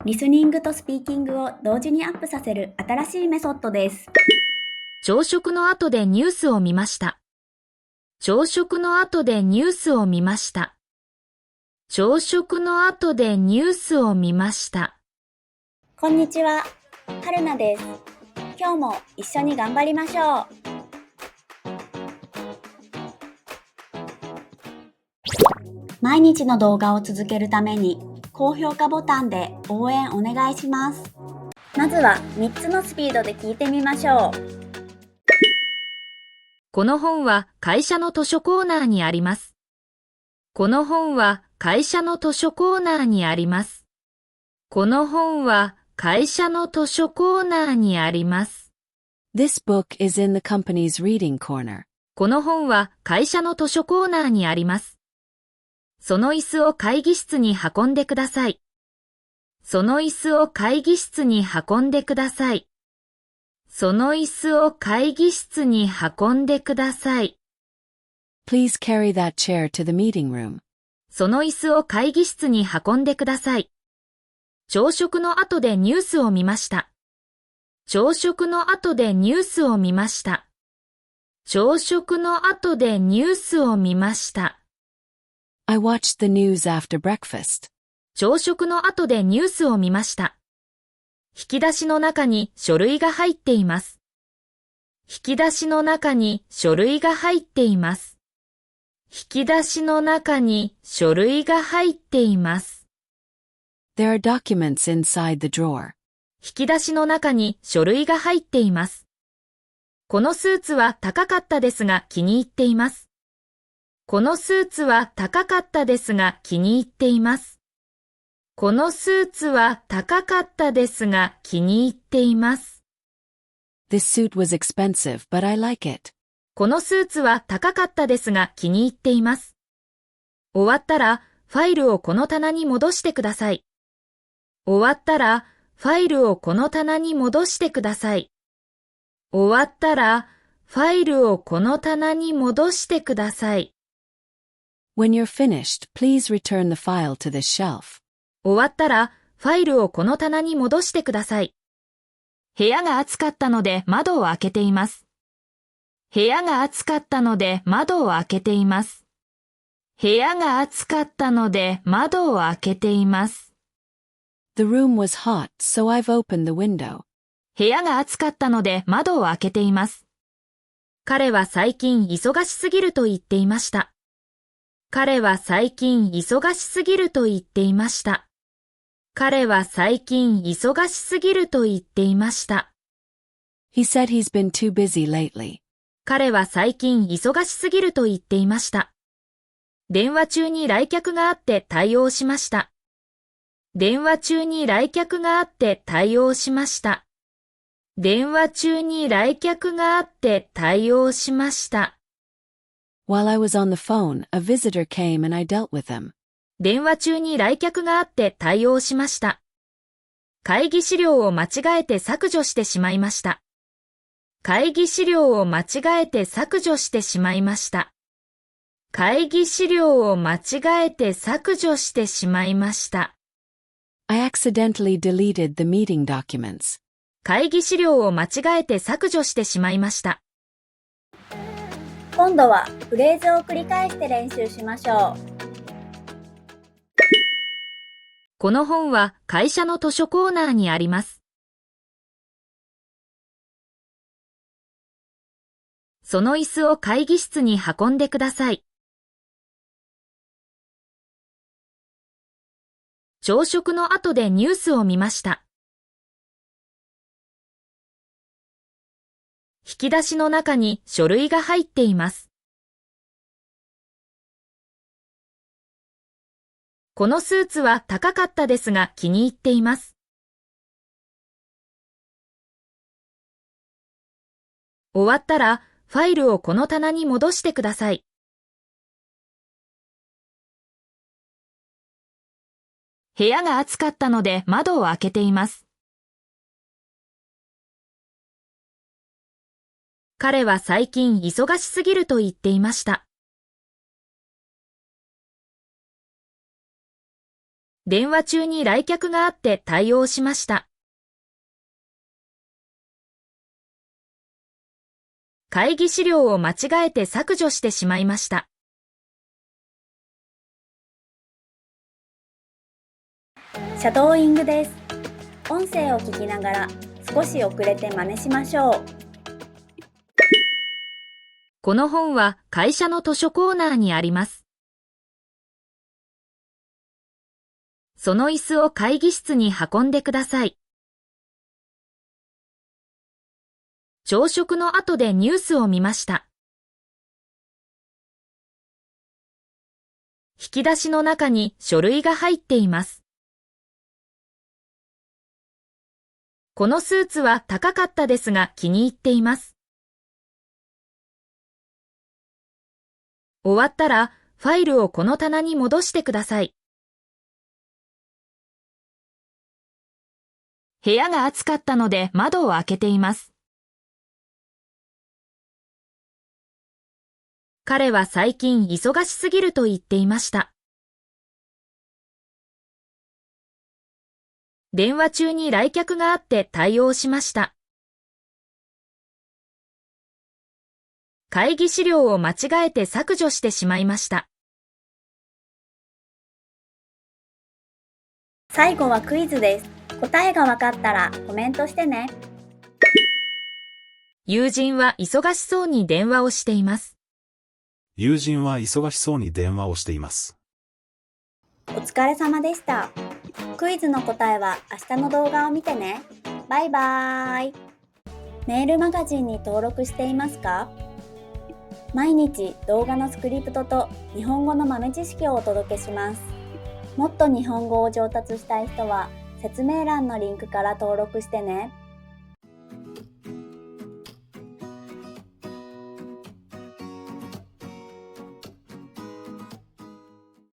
リスニングとスピーキングを同時にアップさせる新しいメソッドです。朝食の後でニュースを見ました。朝食の後でニュースを見ました。朝食の後でニュースを見ました。こんにちは、はるなです。今日も一緒に頑張りましょう。毎日の動画を続けるために高評価ボタンで応援お願いします。まずは3つのスピードで聞いてみましょう。この本は会社の図書コーナーにあります。この本は会社の図書コーナーにあります。この本は会社の図書コーナーにあります。This book is in the company's reading corner. この本は会社の図書コーナーにあります。その椅子を会議室に運んでください。その椅子を会議室に運んでください。その椅子を会議室に運んでください。Please carry that chair to the meeting room. その椅子を会議室に運んでください。朝食の後でニュースを見ました。朝食の後でニュースを見ました。朝食の後でニュースを見ました。I watched the news after breakfast. 朝食の後でニュースを見ました。引き出しの中に書類が入っています。引き出しの中に書類が入っています。引き出しの中に書類が入っています。There are documents inside the drawer. 引き出しの中に書類が入っています。このスーツは高かったですが気に入っています。このスーツは高かったですが気に入っています。このスーツは高かったですが気に入っています。This suit was expensive, but I like it. このスーツは高かったですが気に入っています。終わったらファイルをこの棚に戻してください。終わったらファイルをこの棚に戻してください。終わったらファイルをこの棚に戻してください。When you're finished, please return the file to this shelf. 終わったらファイルをこの棚に戻してください。部屋が暑かったので窓を開けています。部屋が暑かったので窓を開けています。部屋が暑かったので窓を開けています。The room was hot, so I've opened the window. 部屋が暑かったので窓を開けています。彼は最近忙しすぎると言っていました。彼は最近忙しすぎると言っていました。彼は最近忙しすぎると言っていました。He said he's been too busy lately. 彼は最近忙しすぎると言っていました。電話中に来客があって対応しました。電話中に来客があって対応しました。電話中に来客があって対応しました。While I was on the phone, a visitor came and I dealt with him. 電話中に来客があって対応しました。会議資料を間違えて削除してしまいました。会議資料を間違えて削除してしまいました。会議資料を間違えて削除してしまいました。I accidentally deleted the meeting documents. 会議資料を間違えて削除してしまいました。今度はフレーズを繰り返して練習しましょう。この本は会社の図書コーナーにあります。その椅子を会議室に運んでください。朝食の後でニュースを見ました。引き出しの中に書類が入っています。このスーツは高かったですが気に入っています。終わったらファイルをこの棚に戻してください。部屋が暑かったので窓を開けています。彼は最近忙しすぎると言っていました。電話中に来客があって対応しました。会議資料を間違えて削除してしまいました。シャドーイングです。音声を聞きながら少し遅れて真似しましょう。この本は会社の図書コーナーにあります。その椅子を会議室に運んでください。朝食の後でニュースを見ました。引き出しの中に書類が入っています。このスーツは高かったですが気に入っています。終わったらファイルをこの棚に戻してください。部屋が暑かったので窓を開けています。彼は最近忙しすぎると言っていました。電話中に来客があって対応しました。会議資料を間違えて削除してしまいました。最後はクイズです。答えがわかったらコメントしてね。友人は忙しそうに電話をしています。友人は忙しそうに電話をしています。お疲れ様でした。クイズの答えは明日の動画を見てね。バイバーイ。メールマガジンに登録していますか？毎日動画のスクリプトと日本語の豆知識をお届けします。もっと日本語を上達したい人は説明欄のリンクから登録してね。